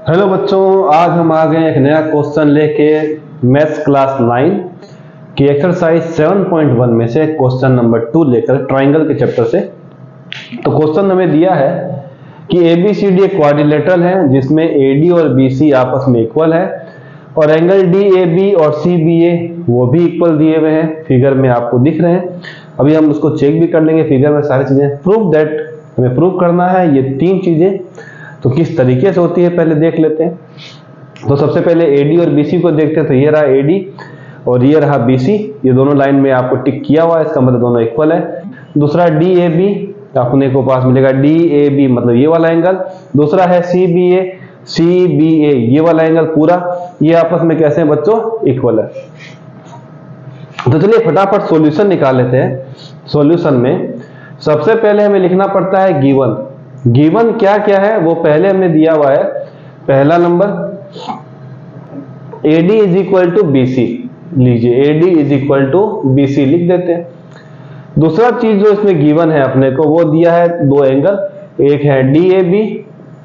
Hello बच्चों, आज हम आ गए एक नया क्वेश्चन लेके मैथ्स क्लास 9 की एक्सरसाइज 7.1 में से क्वेश्चन नंबर 2 लेकर ट्राइंगल के चैप्टर से। तो क्वेश्चन हमें दिया है कि ABCD एक क्वाड्रिलेटरल है जिसमें AD और BC आपस में इक्वल है और एंगल DAB और CBA वो भी इक्वल दिए हुए हैं, फिगर में आपको दिख रहे हैं। अभी हम उसको चेक भी कर लेंगे, फिगर में सारी चीजें प्रूव दैट हमें प्रूव करना है ये तीन चीजें। तो किस तरीके से होती है पहले देख लेते हैं। तो सबसे पहले AD और BC को देखते हैं। तो ये रहा AD और ये रहा BC, ये दोनों लाइन में आपको टिक किया हुआ है, इसका मतलब दोनों इक्वल है। दूसरा DAB अपने को पास मिलेगा, DAB मतलब ये वाला एंगल। दूसरा है CBA ये वाला एंगल पूरा, ये आपस में कैसे हैं बच्चों, इक्वल है। तो चलिए फटाफट सॉल्यूशन निकाल लेते हैं। सॉल्यूशन में सबसे पहले हमें लिखना पड़ता है गिवन क्या क्या है वो पहले हमने दिया हुआ है। पहला number AD is equal to BC लीजिए, AD is equal to BC लिख देते हैं। दूसरा चीज जो इसमें गिवन है अपने को वो दिया है दो एंगल, एक है DAB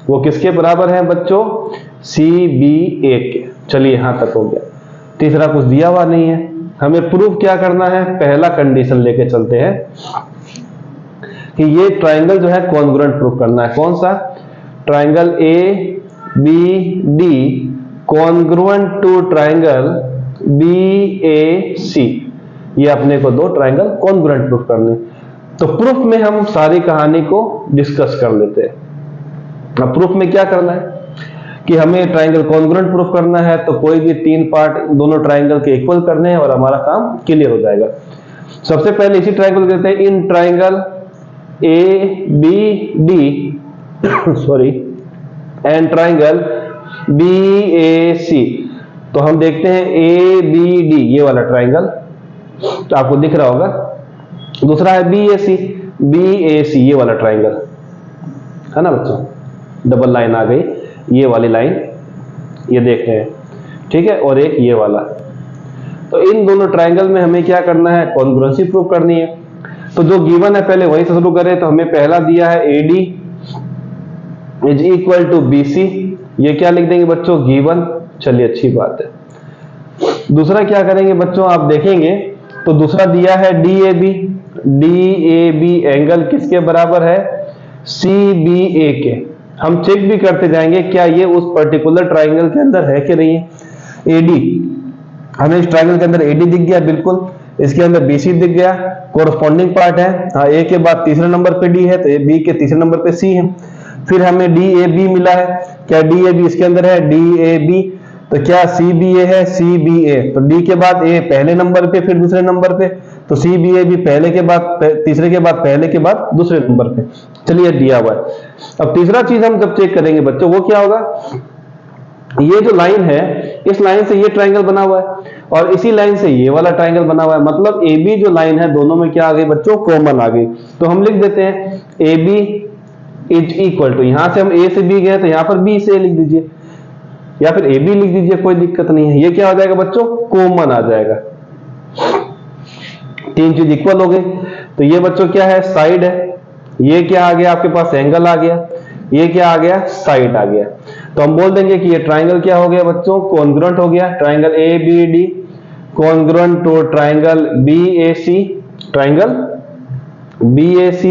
वो किसके बराबर है बच्चों, CBA के। चलिए यहां तक हो गया। तीसरा कुछ दिया हुआ नहीं है, हमें प्रूफ क्या करना है, पहला कंडीशन लेके चलते हैं कि ये ट्राइंगल जो है कॉन्ग्रुएंट प्रूफ करना है। कौन सा, triangle ABD congruent to triangle BAC, ये अपने को दो ट्राइंगल कॉन्ग्रुएंट प्रूफ करने। तो प्रूफ में हम सारी कहानी को डिस्कस कर लेते हैं। अब प्रूफ में क्या करना है कि हमें ट्राइंगल कॉन्ग्रुएंट प्रूफ करना है, तो कोई भी तीन पार्ट दोनों ट्राइंगल के इक्वल करने हैं और हमारा काम क्लियर हो जाएगा। सबसे पहले इसी ट्राइंगल को कहते हैं in triangle ABD sorry and triangle BAC। तो हम देखते हैं ABD ये वाला ट्राइंगल, तो आपको दिख रहा होगा। दूसरा है BAC ये वाला ट्राइंगल है ना बच्चों, डबल लाइन आ गई, ये वाली लाइन ये देख रहे हैं, ठीक है। और एक ये वाला। तो इन दोनों ट्राइंगल में हमें क्या करना है, कॉन्ग्रुएंसी प्रूव करनी है। तो जो गिवन है पहले वही से शुरू करें। तो हमें पहला दिया है AD is equal to BC, ये क्या लिख देंगे बच्चों, गिवन। चलिए अच्छी बात है। दूसरा क्या करेंगे बच्चों, आप देखेंगे तो दूसरा दिया है DAB एंगल किसके बराबर है, CBA के। हम चेक भी करते जाएंगे क्या ये उस पर्टिकुलर ट्राइंगल के अंदर है कि नहीं है। AD हमें इस ट्राइंगल के अंदर AD दिख गया, बिल्कुल। इसके अंदर BC दिख गया, कोरस्पॉन्डिंग पार्ट है। हाँ, A के बाद तीसरे नंबर पे D है, तो B के तीसरे नंबर पे C है। फिर हमें DAB मिला है, क्या DAB इसके अंदर है, DAB। तो क्या CBA है, CBA। तो D के बाद A पहले नंबर पे, फिर दूसरे नंबर पे, तो CBA भी पहले के बाद तीसरे के बाद पहले के बाद दूसरे नंबर पे। चलिए दिया हुआ है। अब तीसरा चीज हम जब चेक करेंगे बच्चों वो क्या होगा, ये जो लाइन है इस लाइन से ये ट्राइंगल बना हुआ है और इसी लाइन से ये वाला ट्राइंगल बना हुआ है, मतलब AB जो लाइन है दोनों में क्या आ गई बच्चों, कॉमन आ गई। तो हम लिख देते हैं AB इज इक्वल टू, यहां से हम A से B गए तो यहां पर B से A लिख दीजिए या फिर AB लिख दीजिए, कोई दिक्कत नहीं है। ये क्या हो जाएगा बच्चों, कॉमन आ जाएगा। तीन चीज इक्वल हो गई। तो ये बच्चों क्या है, साइड है। ये क्या आ गया आपके पास, एंगल आ गया। ये क्या आ गया, साइड आ गया। तो हम बोल देंगे कि ये ट्राइंगल क्या हो गया बच्चों, कॉन्ग्रुएंट हो गया। Triangle ABD congruent to triangle BAC। Triangle BAC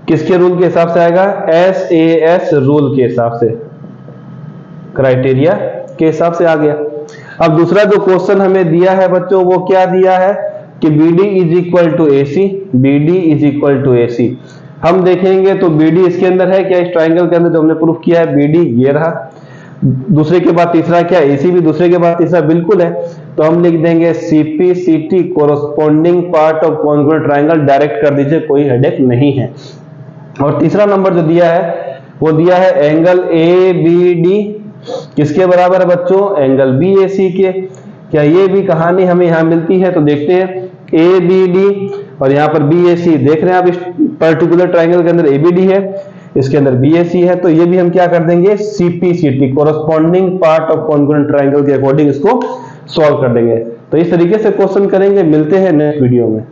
किसके रूल के हिसाब से आएगा, SAS रूल के हिसाब से, क्राइटेरिया के हिसाब से आ गया। अब दूसरा जो क्वेश्चन हमें दिया है बच्चों वो क्या दिया है कि BD is equal to AC, BD is equal to AC। हम देखेंगे तो BD इसके अंदर है क्या, इस ट्राइंगल के अंदर जो हमने प्रूफ किया है BD ये रहा। दूसरे के बाद तीसरा क्या, AC भी दूसरे के बाद तीसरा बिल्कुल है। तो हम लिख देंगे CPCT corresponding part of congruent triangle, direct कर दीजिए, कोई हेडेक नहीं है। और तीसरा नंबर जो दिया है वो दिया है एंगल ABD किसके बराबर है बच्चों, एंगल BAC के। क्या ये भी कहानी हमें यहां मिलती है, तो देखते हैं ABD और यहां पर BAC देख रहे हैं आप, इस पर्टिकुलर ट्राइंगल के अंदर ABD है, इसके अंदर BAC है। तो ये भी हम क्या कर देंगे, CPCT corresponding part of congruent triangle के अकॉर्डिंग इसको सॉल्व कर देंगे। तो इस तरीके से क्वेश्चन करेंगे। मिलते हैं नेक्स्ट वीडियो में।